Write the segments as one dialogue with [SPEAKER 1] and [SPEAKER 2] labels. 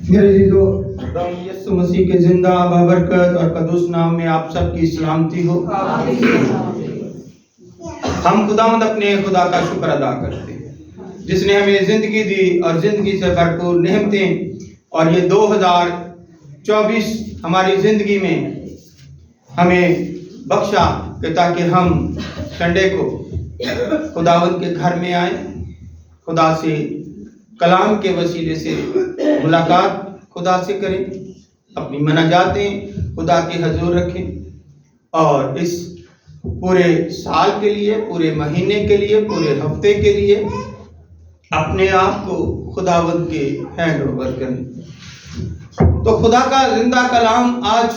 [SPEAKER 1] میرے عزیزو، رب یسوع مسیح کے زندہ بابرکت اور قدوس نام میں آپ سب کی سلامتی ہو۔ ہم خداوند اپنے خدا کا شکر ادا کرتے ہیں جس نے ہمیں زندگی دی اور زندگی سے بھرپور نعمتیں اور یہ 2024 ہماری زندگی میں ہمیں بخشا کہ تاکہ ہم سنڈے کو خداوند کے گھر میں آئیں، خدا سے کلام کے وسیلے سے ملاقات خدا سے کریں، اپنی مناجاتیں خدا کے حضور رکھیں اور اس پورے سال کے لیے، پورے مہینے کے لیے، پورے ہفتے کے لیے اپنے آپ کو خداوند کے ہینڈ اوور کریں۔ تو خدا کا زندہ کلام آج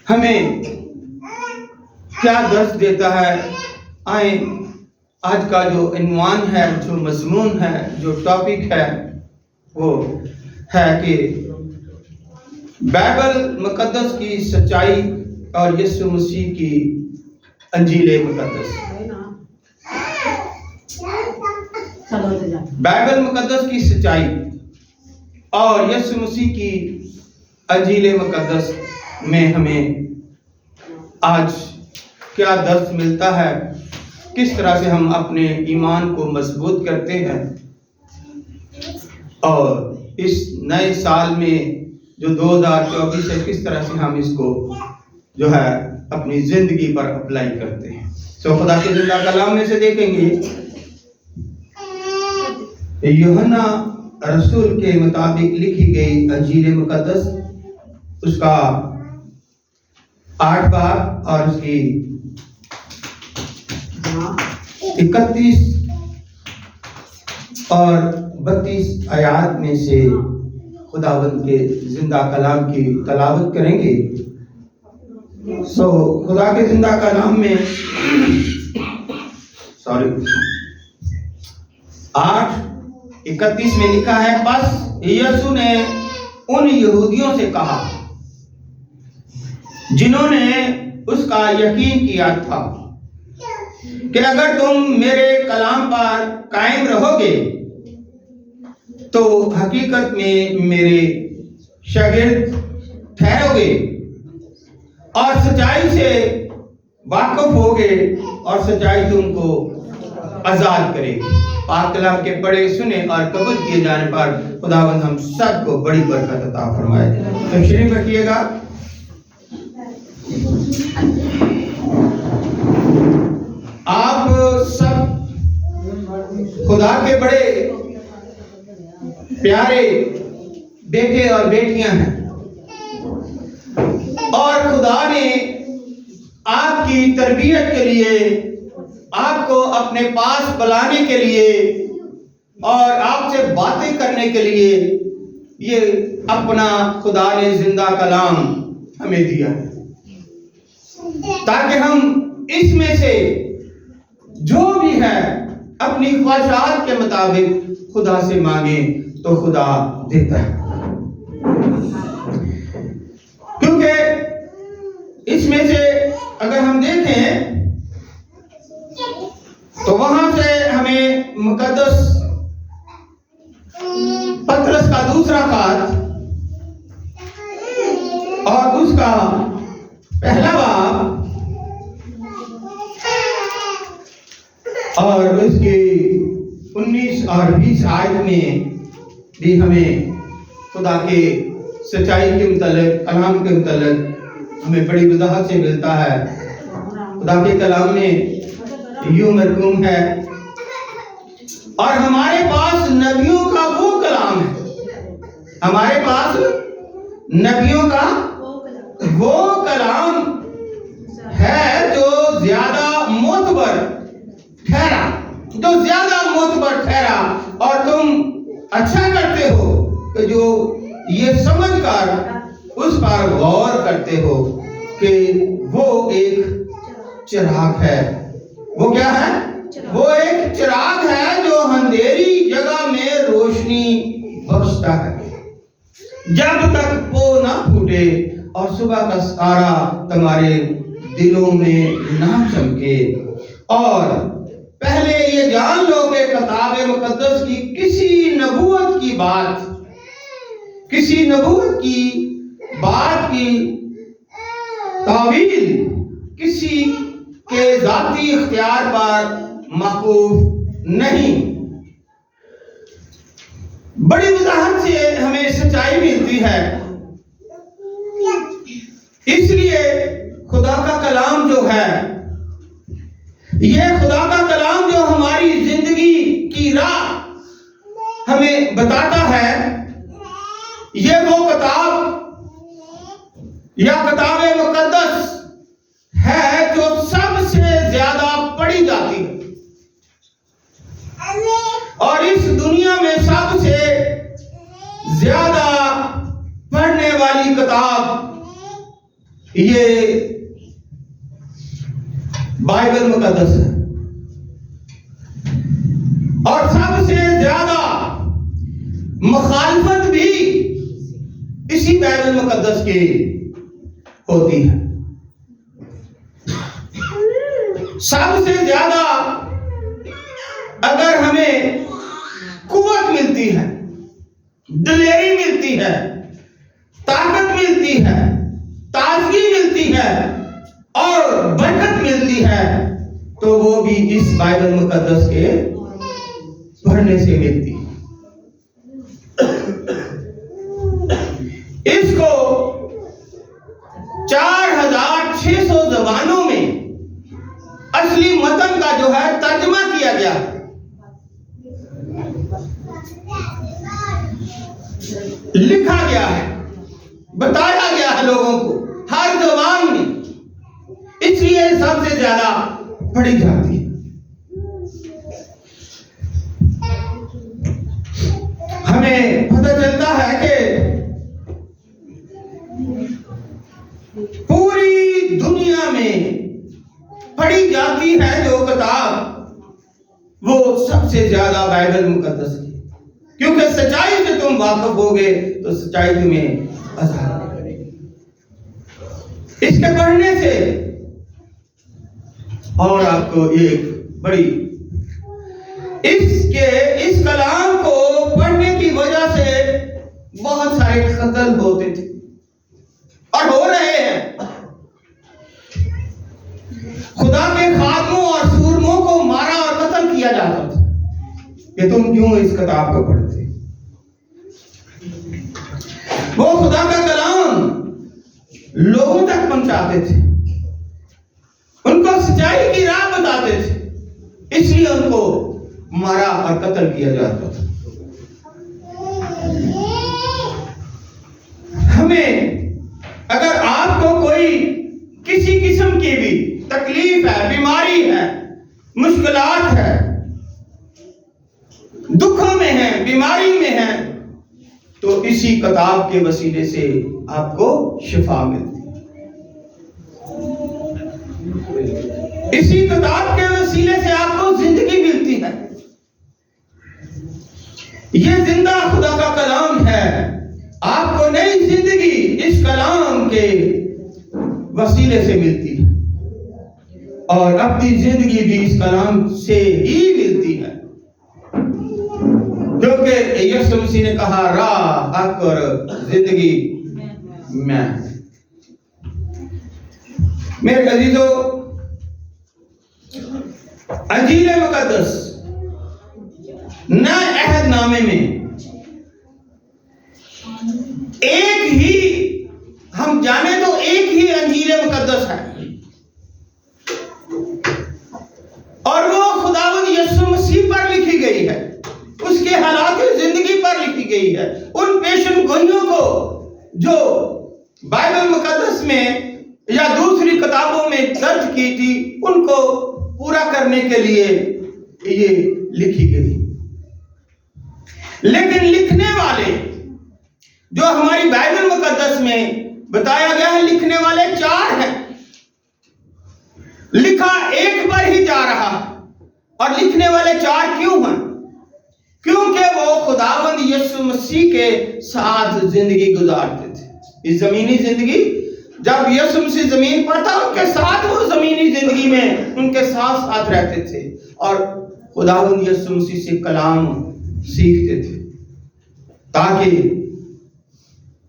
[SPEAKER 1] ہمیں کیا درس دیتا ہے؟ آئیں آج کا جو عنوان ہے، جو مضمون ہے، جو ٹاپک ہے، وہ ہے کہ بائبل مقدس کی سچائی اور یسوع مسیح کی انجیل مقدس۔ بائبل مقدس کی سچائی اور یسوع مسیح کی انجیل مقدس میں ہمیں آج کیا درس ملتا ہے، کس طرح سے ہم اپنے ایمان کو مضبوط کرتے ہیں اور اس نئے سال میں جو 2024 ہے کس طرح سے ہم اس کو جو ہے اپنی زندگی پر اپلائی کرتے ہیں۔ سو خدا کے زندہ کلام میں سے دیکھیں گے یوحنا رسول کے مطابق لکھی گئی انجیل مقدس، اس کا 8 باب اور اس کی 31 اور 32 آیات میں سے خداوند کے زندہ کلام کی تلاوت کریں گے۔ سو خدا کے زندہ کلام میں 8:31 میں لکھا ہے، پس یسوع نے ان یہودیوں سے کہا جنہوں نے اس کا یقین کیا تھا کہ اگر تم میرے کلام پر قائم رہو گے تو حقیقت میں میرے شاگرد ٹھہرو گے اور سچائی سے واقف ہوگے اور سچائی تم کو آزاد کرے گی۔ پاک کلام کے پڑھے سنے اور قبول کیے جانے پر خداوند ہم سب کو بڑی برکت عطا فرمائے۔ تشریف رکھیے گا۔ آپ سب خدا کے بڑے پیارے بیٹے اور بیٹیاں ہیں اور خدا نے آپ کی تربیت کے لیے، آپ کو اپنے پاس بلانے کے لیے اور آپ سے باتیں کرنے کے لیے یہ اپنا خدا نے زندہ کلام ہمیں دیا ہے تاکہ ہم اس میں سے جو بھی ہے اپنی خواہشات کے مطابق خدا سے مانگیں تو خدا دیتا ہے، کیونکہ اس میں سے اگر ہم دیکھیں تو وہاں سے ہمیں مقدس پطرس کا دوسرا خط اور اس کا پہلا باب اور اس کی 19 اور 20 آیت میں بھی ہمیں خدا کے سچائی کے متعلق، کلام کے متعلق ہمیں بڑی وضاحت سے ملتا ہے۔ خدا کے کلام میں یوں مرقوم ہے، اور ہمارے پاس نبیوں کا وہ کلام ہے، ہمارے پاس نبیوں کا وہ کلام ہے جو زیادہ معتبر ٹھہرا اور تم اچھا کرتے ہو کہ جو یہ سمجھ کر اس پر غور کرتے ہو کہ وہ ایک چراغ ہے۔ وہ کیا ہے؟ وہ ایک چراغ ہے جو اندھیری جگہ میں روشنی بخشتا ہے جب تک وہ نہ پھوٹے اور صبح کا ستارہ تمہارے دلوں میں نہ چمکے۔ اور پہلے یہ جان لو کہ کتاب مقدس کی کسی نبوت کی بات کسی نبوت کی بات کی تعویل کسی کے ذاتی اختیار پر موقوف نہیں۔ بڑی وضاحت سے ہمیں سچائی ملتی ہے۔ اس لیے خدا کا کلام جو ہے، یہ خدا کا کلام جو ہماری زندگی کی راہ ہمیں بتاتا ہے، یہ وہ کتاب یا کتاب مقدس ہے جو سب سے زیادہ پڑھی جاتی ہے، اور اس دنیا میں سب سے زیادہ پڑھنے والی کتاب یہ بائبل مقدس ہے، اور سب سے زیادہ مخالفت بھی اسی بائبل مقدس کی ہوتی ہے۔ سب سے زیادہ اگر ہمیں قوت ملتی ہے، دلیری ملتی ہے، طاقت ملتی ہے، تازگی ملتی ہے اور برکت ملتی ہے، تو وہ بھی اس بائبل مقدس کے پڑھنے سے ملتی ہے۔ اس کو 4600 زبانوں میں اصلی متن کا جو ہے ترجمہ کیا گیا، لکھا گیا ہے، بتایا گیا ہے لوگوں کو ہر زبان میں، اس لیے سب سے زیادہ پڑھی جاتی ہے۔ ہمیں پتہ چلتا ہے کہ پوری دنیا میں پڑھی جاتی ہے جو کتاب، وہ سب سے زیادہ بائبل مقدس ہے، کیونکہ سچائی سے تم واقف ہوگے تو سچائی تمہیں آزاد کرے گی۔ اس کے پڑھنے سے، اور آپ کو ایک بڑی اس کلام کو پڑھنے کی وجہ سے بہت سارے قتل ہوتے تھے اور ہو رہے ہیں۔ خدا کے خادموں اور سورموں کو مارا اور قتل کیا جاتا تھا کہ تم کیوں اس کتاب کو پڑھتے۔ وہ خدا کا کلام لوگوں تک پہنچاتے تھے، ان کو سچائی کی راہ بتاتے تھے، اس لیے ان کو مارا اور قتل کیا جاتا تھا۔ ہمیں اگر آپ کو کوئی کسی قسم کی بھی تکلیف ہے، بیماری ہے، مشکلات ہے، دکھوں میں ہیں، بیماری میں ہیں، تو اسی کتاب کے وسیلے سے آپ کو شفا ملتی ہے۔ اسی کتاب کے وسیلے سے آپ کو زندگی ملتی ہے۔ یہ زندہ خدا کا کلام ہے، آپ کو نئی زندگی اس کلام کے وسیلے سے ملتی ہے، اور اپنی زندگی بھی اس کلام سے ہی ملتی ہے، کیونکہ یسوع مسیح نے کہا راہ، حق اور زندگی میں۔ میرے عزیزو، انجیل مقدس نئے عہد نامے میں ایک ہی، ہم جانے تو ایک ہی انجیل مقدس ہے، اور وہ خداوند یسوع مسیح پر لکھی گئی ہے، اس کے حالات زندگی پر لکھی گئی ہے۔ ان پیشن گوئیوں کو جو بائبل مقدس میں یا دوسری کتابوں میں درج کی تھی، ان کو پورا کرنے کے لیے یہ لکھی گئی۔ لیکن لکھنے والے جو ہماری بائبل مقدس میں بتایا گیا ہے، لکھنے والے 4 ہیں۔ لکھا ایک پر ہی جا رہا، اور لکھنے والے 4 کیوں ہیں؟ کیونکہ وہ خداوند یسوع مسیح کے ساتھ زندگی گزارتے تھے۔ اس زمینی زندگی، جب یسوع مسیح زمین پر تھا، ان کے ساتھ وہ زمینی زندگی میں ان کے ساتھ ساتھ رہتے تھے، اور خداوند یسوع مسیح سے کلام سیکھتے تھے، تاکہ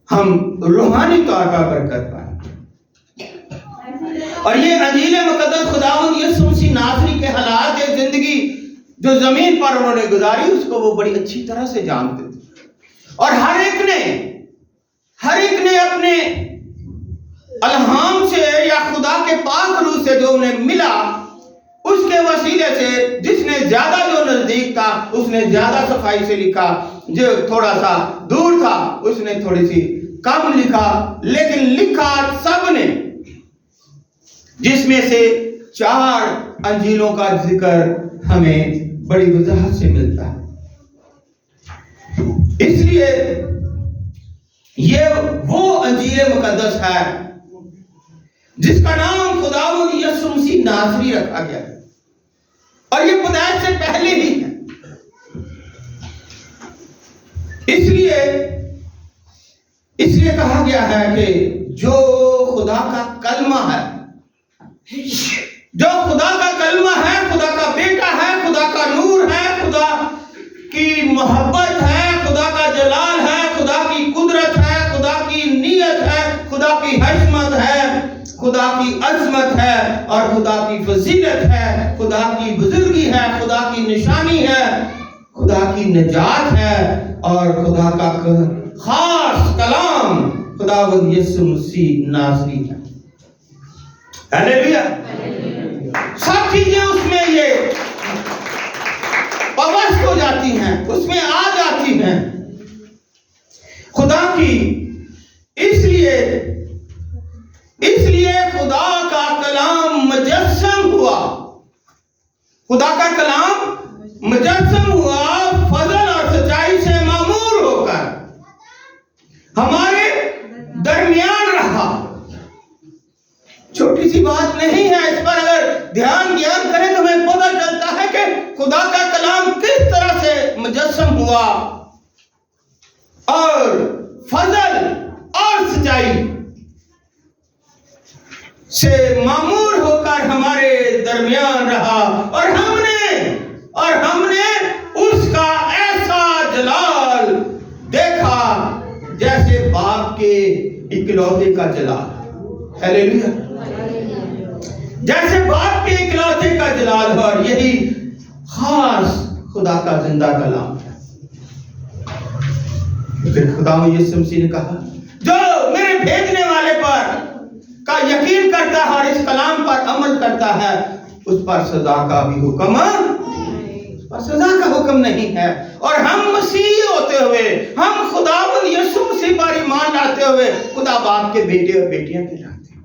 [SPEAKER 1] ہم روحانی طور پر برکت پائیں. اور یہ انجیل مقدس خداوند یسوع مسیح ناصری کے حالات زندگی جو زمین پر انہوں نے گزاری اس کو وہ بڑی اچھی طرح سے جانتے تھے. اور ہر ایک نے اپنے الہام سے یا خدا کے پاک روح سے جو انہیں ملا اس کے وسیلے سے جس نے زیادہ جو نزدیک تھا اس نے زیادہ صفائی سے لکھا، جو تھوڑا سا دور تھا اس نے تھوڑی سی کم لکھا، لیکن لکھا سب نے، جس میں سے 4 انجیلوں کا ذکر ہمیں بڑی وضاحت سے ملتا ہے. اس لیے یہ وہ انجیل مقدس ہے جس کا نام خداوند یسوع مسیح ناصری رکھا گیا ہے، اور یہ پیدائش سے پہلے ہی ہے. اس لیے کہا گیا ہے کہ جو خدا کا کلمہ ہے، جو خدا کا کلمہ ہے، خدا کا بیٹا ہے، خدا کا نور ہے، خدا کی محبت ہے، خدا کا جلال ہے، خدا کی قدرت ہے، خدا کی نیت ہے، خدا کی حشمت ہے، خدا کی عظمت ہے، اور خدا کی فضیلت ہے، خدا کی بزرگی ہے، خدا کی نشانی ہے، خدا کی نجات ہے، اور خدا کا خاص کلام خداوند یسوع مسیح ناصری ہے. ہلیلویا. سب چیزیں اس میں یہ پوست ہو جاتی ہیں، اس میں آ جاتی ہیں خدا کی. اس لیے خدا کا کلام مجسم ہوا، خدا کا کلام مجسم ہوا، فضل اور سچائی سے معمور ہو کر ہمارے درمیان رہا. چھوٹی سی بات نہیں ہے، اس پر اگر دھیان کریں تو ہمیں پتہ چلتا ہے کہ خدا کا کلام کس طرح سے مجسم ہوا اور فضل اور سچائی سے معمور ہو کر ہمارے درمیان رہا، اور ہم نے اس کا ایسا جلال دیکھا جیسے باپ کے اکلوتے کا جلال. ہلیلویا. جیسے باپ کے اکلوتے کا جلال، اور یہی خاص خدا کا زندہ کلام ہے. پھر خدا یسوع مسیح نے کہا جو میرے بھیجنے والے پر کا یقین کرتا ہے اور اس کلام پر عمل کرتا ہے اس پر سزا کا بھی حکم نہیں ہے. اور ہم مسیحی ہوتے ہوئے، ہم خداوند یسوع مسیح پر ایمان لاتے ہوئے خدا باپ کے بیٹے اور بیٹیاں کہلاتے ہیں.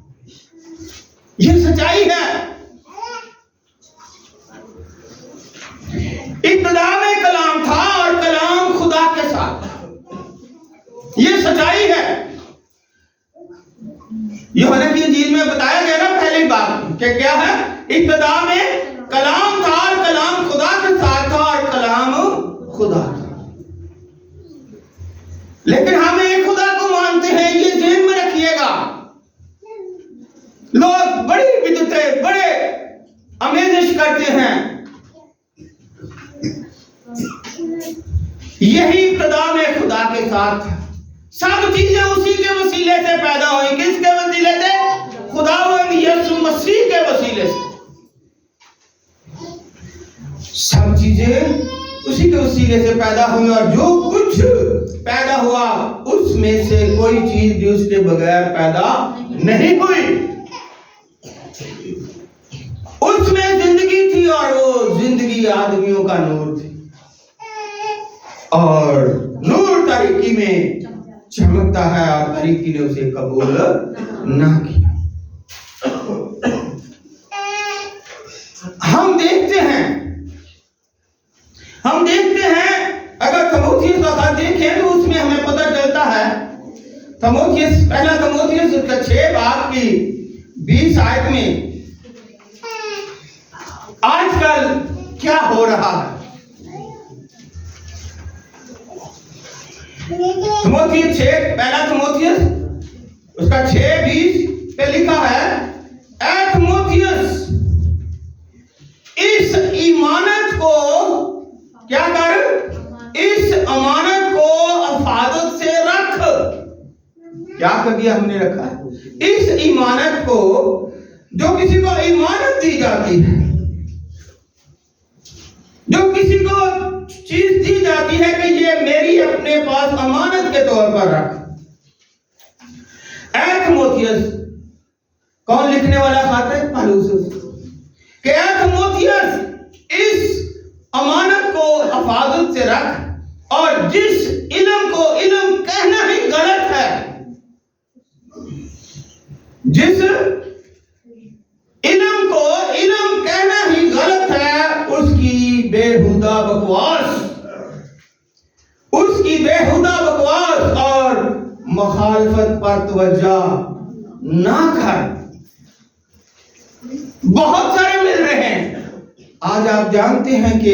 [SPEAKER 1] یہ سچائی ہے. ابتدا میں کلام تھا اور کلام خدا کے ساتھ تھا. یہ سچائی ہے. یوحنا کی انجیل میں بتایا گیا نا پہلی بات کہ کیا ہے، ابتدا میں کلام تھا اور کلام خدا کے ساتھ تھا اور کلام خدا تھا. لیکن ہم ایک خدا کو مانتے ہیں، یہ ذہن میں رکھیے گا. لوگ بڑی بدعتیں، بڑے آمیزش کرتے ہیں. یہی ابتدا میں خدا کے ساتھ تھا. سب چیزیں اسی کے وسیلے سے پیدا ہوئی. کس کے وسیلے سے؟ خداوند یسوع مسیح کے وسیلے سے. سب چیزیں اسی کے وسیلے سے پیدا ہوئی، اور جو کچھ پیدا ہوا اس میں سے کوئی چیز بھی اس کے بغیر پیدا نہیں ہوئی. اس میں زندگی تھی اور وہ زندگی آدمیوں کا نور تھی، اور نور تاریکی میں چمکتا ہے اور تاریکی نے اسے قبول نہ کیا. ہم دیکھتے ہیں اگر تیموتھیوس کا خط دیکھیں تو اس میں ہمیں پتہ چلتا ہے، پہلا تیموتھیوس اس کا 6 باب کی 20 آیت میں آج کل کیا ہو رہا ہے. تیموتھیوس 6، پہلا تیموتھیوس اس کا 6:20 پہ لکھا ہے، اے تیموتھیوس اس ایمانت کو کیا کر، اس امانت کو حفاظت سے رکھ. क्या कभी हमने रखा है? इस इमानत को, जो किसी को इमानत दी जाती है, जो किसी को चीज दी जाती है कि ये मेरी अपने पास अमानत के तौर पर रख। एथमोथियस, कौन लिखने वाला खाता है? पौलुस। कि एथमोथियस, इस अमानत को हिफाजत से रख, और जिस इल्म को इल्म कहना ही गलत है, जिस इल्म को इल्म कहना ही गलत है, उसकी बेहुदा बकवास, उसकी बेहुदा बकवास और मुखालफत पर तवज्जो ना कर। बहुत सारे मिल रहे हैं। आज आप जानते हैं कि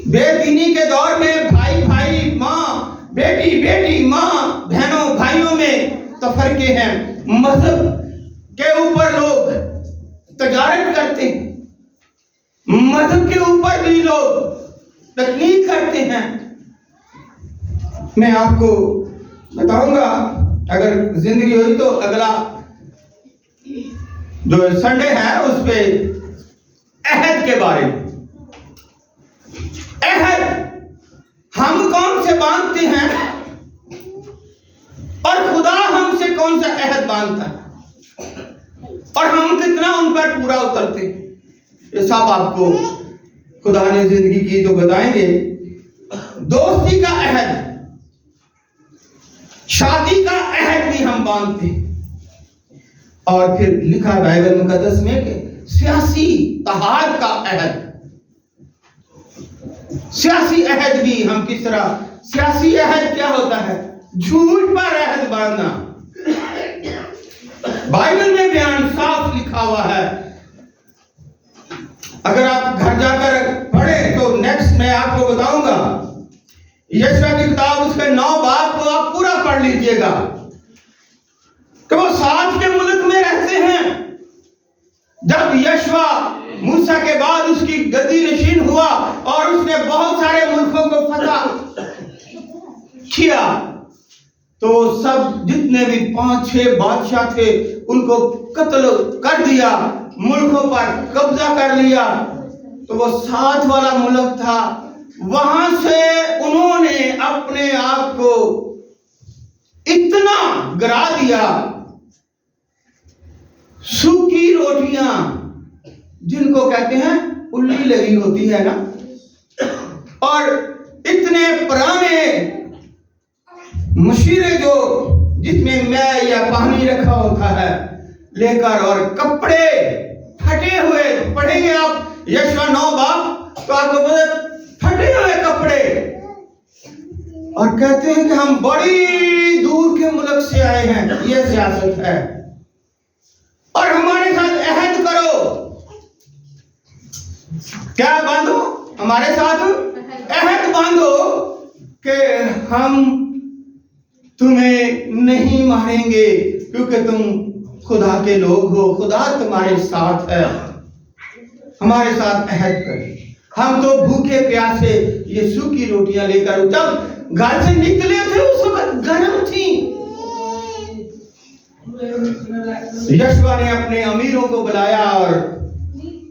[SPEAKER 1] बेदीनी के दौर में भाई भाई, माँ बेटी बेटी, माँ बहनों भाइयों में तफरके हैं। मजहब के ऊपर लोग तजारत करते हैं, मजहब के ऊपर भी लोग तकनीक करते हैं। मैं आपको बताऊंगा, अगर जिंदगी हुई तो अगला जो संडे है उस पे अहद के बारे में। अहद हम कौन से बांधते हैं और खुदा हमसे कौन सा अहद बांधता है, और हम कितना उन पर पूरा उतरते हैं, ये सब आपको खुदा ने जिंदगी की तो बताएंगे। दोस्ती का अहद, शादी का अहद भी हम बांधते हैं, और फिर लिखा बाइबल मुकद्दस में कि सियासी तहाद का अहद, सियासी अहद भी हम किस तरह, सियासी अहद क्या होता है? झूठ पर अहद बांधना। बाइबल में बयान साफ लिखा हुआ है। अगर आप घर जाकर पढ़े तो नेक्स्ट मैं आपको बताऊंगा, यशवा की किताब उसके 9 बाब को आप पूरा पढ़ लीजिएगा कि वो साथ के मुल्क में रहते हैं। जब यशवा मूसा के बाद उसकी गद्दी नशीन हुआ और उसने बहुत सारे मुल्कों को फतह किया, तो सब जितने भी 5-6 बादशाह थे उनको कत्ल कर दिया, मुल्कों पर कब्जा कर लिया। तो वो साथ वाला मुल्क था, वहां से उन्होंने अपने आप को इतना गिरा दिया, सूखी रोटियां जिनको कहते हैं उल्ली लगी होती है ना, और इतने पुराने मशीरे जो जिसमें मैं या पानी रखा होता है लेकर, और कपड़े फटे हुए, पढ़ेंगे आप यशवा 9 बाब तो आपको पता, फटे हुए कपड़े, और कहते हैं कि हम बड़ी दूर के मुल्क से आए हैं। यह सियासत है। और हमारे साथ अहद करो, क्या बांधो? हमारे साथ अहद बांधो कि हम तुम्हें नहीं मारेंगे, क्योंकि तुम खुदा के लोग हो, खुदा तुम्हारे साथ है। हमारे साथ अहद करें। हम तो भूखे प्यासे ये सूखी रोटियां लेकर, जब घर से निकले थे उस वक्त गर्म थी। यशवा ने अपने अमीरों को बुलाया, और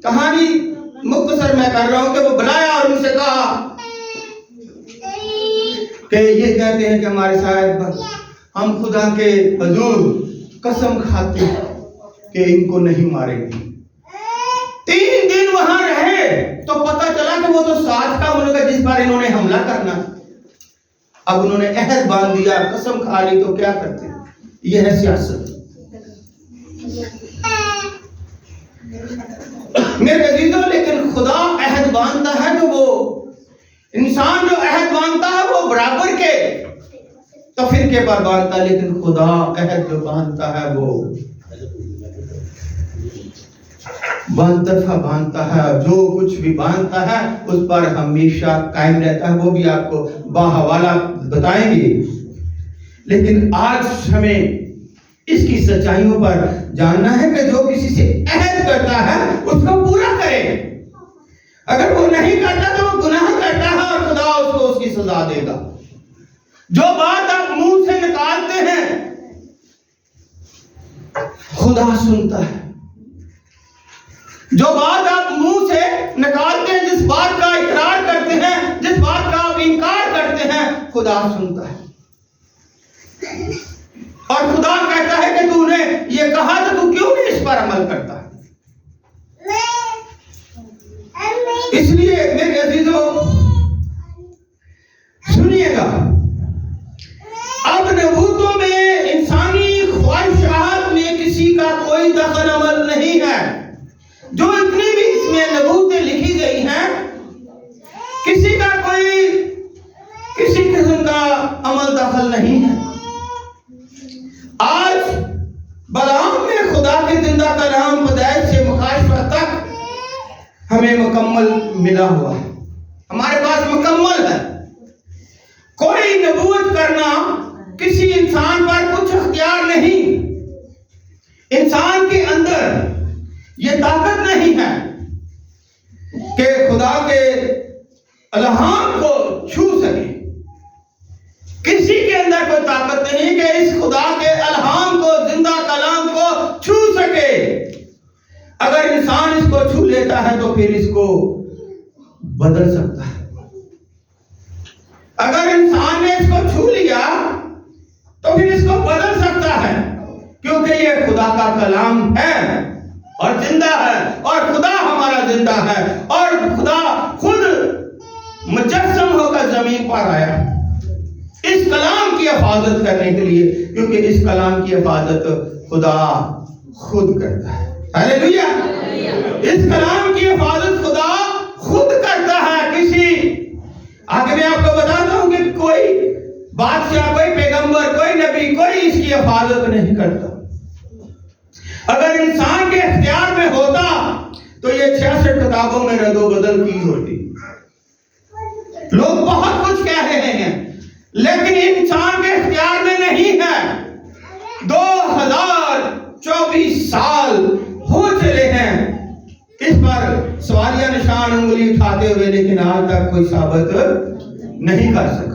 [SPEAKER 1] कहानी मुख्तसर मैं कर रहा हूं कि वो बुलाया और उनसे कहा कि ये कहते हैं कि हमारे साथ, हम खुदा के हुजूर कसम खाते हैं कि इनको नहीं मारेंगे। 3 दिन वहां रहे तो पता चला कि वो तो साथ का मुल्क है जिस पर इन्होंने हमला करना था। अब उन्होंने अहद बांध दिया, कसम खा ली, तो क्या करते? यह है सियासत। मेरे अजीजों, लेकिन खुदा अहद बांधता है तो वो इंसान जो अहद बांधता है वो बराबर के तफरीके पर बांधता है, लेकिन खुदा अहद जो बांधता है वो तरफा बांधता है। जो कुछ भी बांधता है उस पर हमेशा कायम रहता है। वो भी आपको बाहवाला बताएंगे। लेकिन आज हमें इसकी सच्चाइयों पर जानना है कि जो किसी से अहद करता है उसको पूरा करे। अगर वो नहीं करता तो वो गुनाह करता है और खुदा उसको उसकी सजा देगा। जो बात आप मुंह से निकालते हैं खुदा सुनता है। जो बात आप मुंह से निकालते हैं, जिस बात का इकरार करते हैं, जिस बात का आप इनकार करते हैं, खुदा सुनता है। और खुदा कहता है कि तूने ये कहा तो तू क्यों नहीं इस पर अमल करता? इसलिए मेरे अजीजों सुनिएगा, अब नबूतों में इंसानी ख्वाहिशात में किसी का कोई दखल अमल नहीं है। जो इतनी भी इसमें नबूतें लिखी गई हैं, किसी का कोई किसी किस्म का अमल दखल नहीं है। आज बलाम में खुदा के जिंदा कलाम पैदाइश से मुकाशफा तक हमें मुकम्मल मिला हुआ है, हमारे पास मुकम्मल है। कोई नबूवत करना किसी इंसान पर कुछ अख्तियार नहीं। इंसान के अंदर ये ताकत नहीं है कि खुदा के इल्हाम को छू सके। किसी के अंदर कोई ताकत नहीं कि इस खुदा के इल्हाम को, जिंदा कलाम को छू सके। अगर इंसान इसको छू लेता है तो फिर इसको बदल सकता है। अगर इंसान ने इसको छू लिया तो फिर इसको बदल सकता है, क्योंकि ये खुदा का कलाम है और जिंदा है, और खुदा हमारा जिंदा है, और खुदा खुद मुजस्सम होकर जमीन पर आया इस कलाम की हिफाजत करने के लिए, क्योंकि इस कलाम की हिफाजत खुदा खुद करता है। हालेलुया। इस कलाम की हिफाजत खुदा खुद करता है। किसी आगे मैं आपको बताता हूं कि कोई बादशाह, कोई पैगंबर, कोई नबी, कोई इसकी हिफाजत नहीं करता। अगर इंसान के इख्तियार में होता तो ये 66 किताबों में रद्दो बदल की होती। लोग बहुत कुछ कह रहे हैं, लेकिन इंसान के इख्तियार में नहीं है। 2024 साल हो चले हैं इस पर सवालिया निशान उंगली उठाते हुए, लेकिन आज तक कोई साबित नहीं कर सका।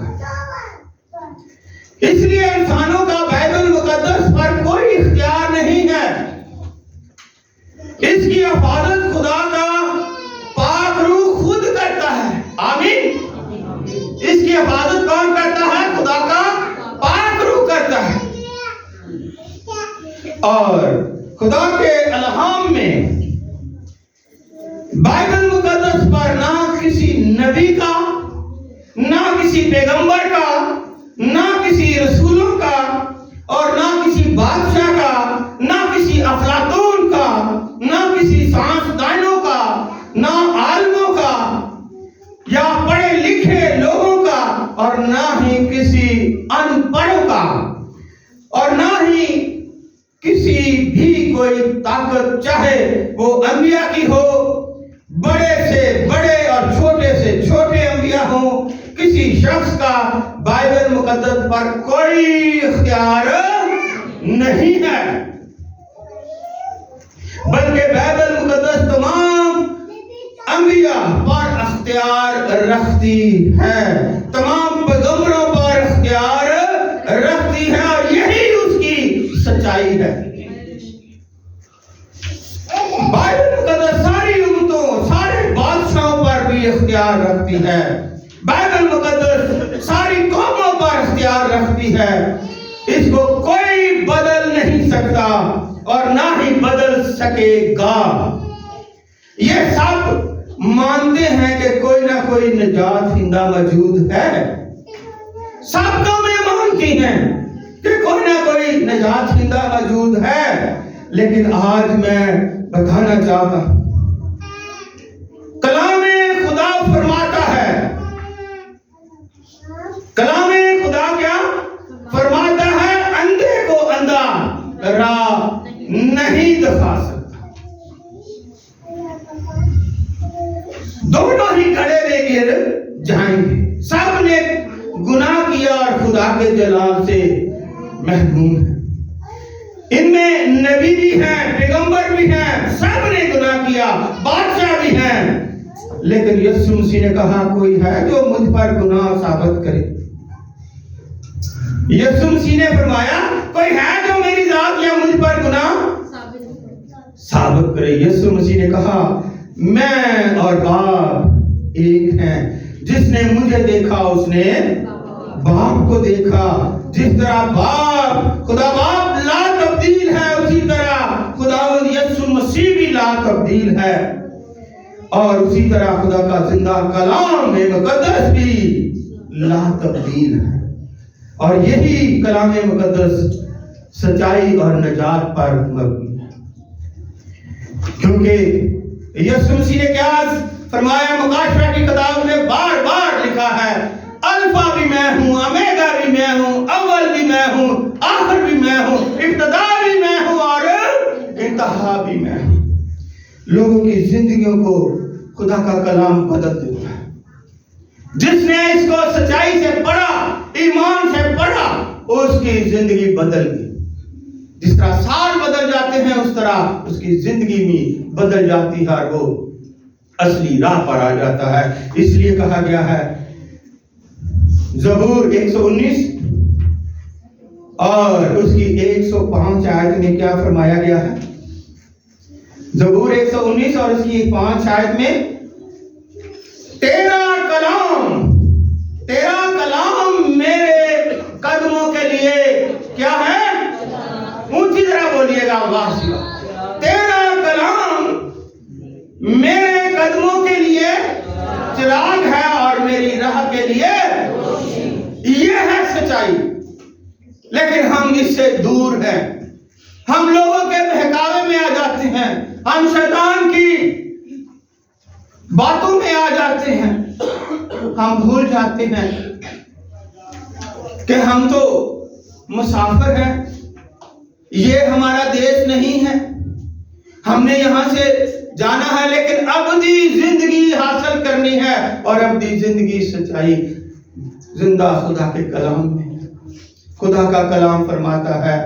[SPEAKER 1] इसलिए इंसानों का बाइबल मुकद्दस पर कोई इख्तियार नहीं है। इसकी हिफाजत खुदा का पाक रूह खुद करता है। आमीन। इसकी हिफाजत कौन करता है? खुदा का पाक रूह करता है। और खुदा के इल्हाम में बाइबल मुकद्दस पर ना किसी नबी का, ना किसी पैगंबर का, ना किसी रसूलों का, और ना किसी बादशाह का, ना किसी अफलातून का, ना किसी साइंसदानों का, ना आलिमों का या पढ़े लिखे लोगों का, और ना ही किसी अनपढ़ों का, और ना ही किसी भी कोई ताकत, चाहे वो अंबिया की हो, बड़े से बड़े और छोटे से छोटे अंबिया हो, किसी शख्स का बाइबल मुकद्दस पर कोई इख्तियार नहीं है। बल्कि बाइबल मुकद्दस तमाम अंबिया पर इख्तियार रखती है, तमाम पैगंबरों पर इख्तियार रखती है, और यही उसकी सच्चाई है। बाइबल मुकद्दस सारी उम्मतों, सारे बादशाहों पर भी इख्तियार रखती है। बाइबल मुकद्दस सारी कौमों पर इख्तियार रखती है। इसको कोई बदल नहीं सकता और ना ही बदल सकेगा। ये सब मानते हैं कि कोई ना कोई निजात हिंदा मौजूद है। सब कौमें मानती हैं कि कोई ना कोई निजात हिंदा मौजूद है, लेकिन आज मैं बताना चाहता हूं, कलामे खुदा फरमाता है, कलामे खुदा क्या फरमाता है? अंधे को अंधा राह नहीं दिखा सकता। दोनों ही गड़े में गिर जाएंगे। सब ने गुनाह किया और खुदा के जलाल से महरूम है। इनमें नबी भी हैं, पैगंबर भी हैं, सब ने गुनाह किया, बादशाह भी हैं, लेकिन यीशु मसीह ने कहा कोई है जो मुझ पर गुनाह साबित करे? यीशु मसीह ने फरमाया कोई है जो मेरी जात या मुझ पर गुनाह साबित करे। यीशु मसीह ने कहा मैं और बाप एक हैं, जिसने मुझे देखा उसने बाप को देखा। जिस तरह बाप खुदा बाप ला तब्दील है, उसी तरह खुदावंद यीशु मसीह भी ला तब्दील है, और उसी तरह खुदा का जिंदा कलाम मुकद्दस भी ला तब्दील है। और यही कलाम मुकद्दस सच्चाई और नजात पर मबनी है, क्योंकि यीशु मसीह ने क्या फरमाया? मुकाशफा की किताब में बार बार लिखा है अल्फा भी मैं हूं, ओमेगा भी मैं हूं, अव्वल भी मैं हूं, आखिर भी मैं हूं, इब्तिदा भी मैं हूं और इंतहा भी मैं हूं। लोगों की जिंदगियों को खुदा का कलाम बदल देता है। जिसने इसको सच्चाई से पढ़ा, ईमान से पढ़ा, उसकी जिंदगी बदल गई। जिस तरह साल बदल जाते हैं उस तरह उसकी जिंदगी में बदल जाती है, वो असली राह पर आ जाता है। इसलिए कहा गया है ज़बूर 119 और उसकी 105 आयत में क्या फरमाया गया है? ज़बूर 119 और उसकी 5 आयत में तेरा कलाम मेरे कदमों के लिए क्या है? ऊंची तरह बोलिएगा वासिया, तेरा कलाम मेरे कदमों के लिए चिराग है और मेरी राह के लिए ये है सच्चाई। लेकिन हम इससे दूर हैं, हम लोगों के बहकावे में आ जाते हैं, हम शैतान की बातों में आ जाते हैं, हम भूल जाते हैं कि हम तो मुसाफिर हैं, ये हमारा देश नहीं है, हमने यहां से जाना है, लेकिन अबदी जिंदगी हासिल करनी है। और अबदी जिंदगी सच्चाई जिंदा खुदा के कलाम में। खुदा का कलाम फरमाता है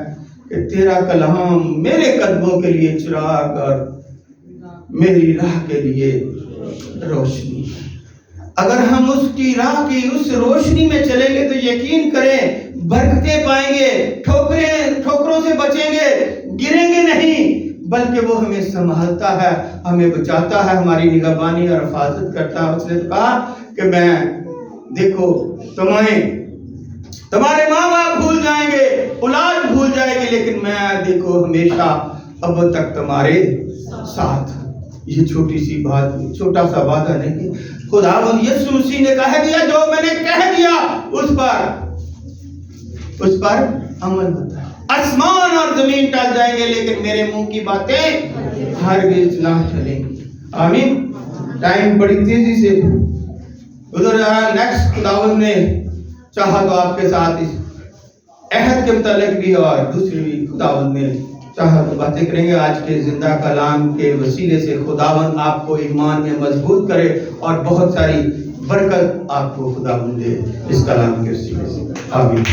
[SPEAKER 1] कि तेरा कलाम मेरे कदमों के लिए चिराग और मेरी राह के लिए रोशनी है। अगर हम उसकी राह की उस रोशनी में चलेंगे तो यकीन करें बरकतें पाएंगे, ठोकरों से बचेंगे, गिरेंगे नहीं, बल्कि वो हमें संभालता है, हमें बचाता है, हमारी निगहबानी और हिफाजत करता है। उसने तो कहा कि मैं देखो तुम्हारे माँ बाप भूल जाएंगे, औलाद भूल जाएगी, लेकिन मैं देखो हमेशा अब तक तुम्हारे साथ। ये छोटी सी बात, छोटा सा वादा नहीं, खुदावंद यीशु मसीह ने कह दिया जो मैंने कह दिया उस पर अमल होता है। आसमान और जमीन टल जाएंगे लेकिन मेरे मुंह की बातें हरगिज़ ना चलेंगी। आमीन। टाइम बड़ी तेजी से उधर जा रहा। नेक्स्ट खुदावंद ने चाहा तो आपके साथ इस अहद के मुतालिक भी और दूसरी भी खुदावंद ने चाहा तो बातें करेंगे। आज के जिंदा कलाम के वसीले से खुदावंद आपको ईमान में मजबूत करे और बहुत सारी बरकत आपको खुदावंद दे इस कलाम के वसीले से। आमीन।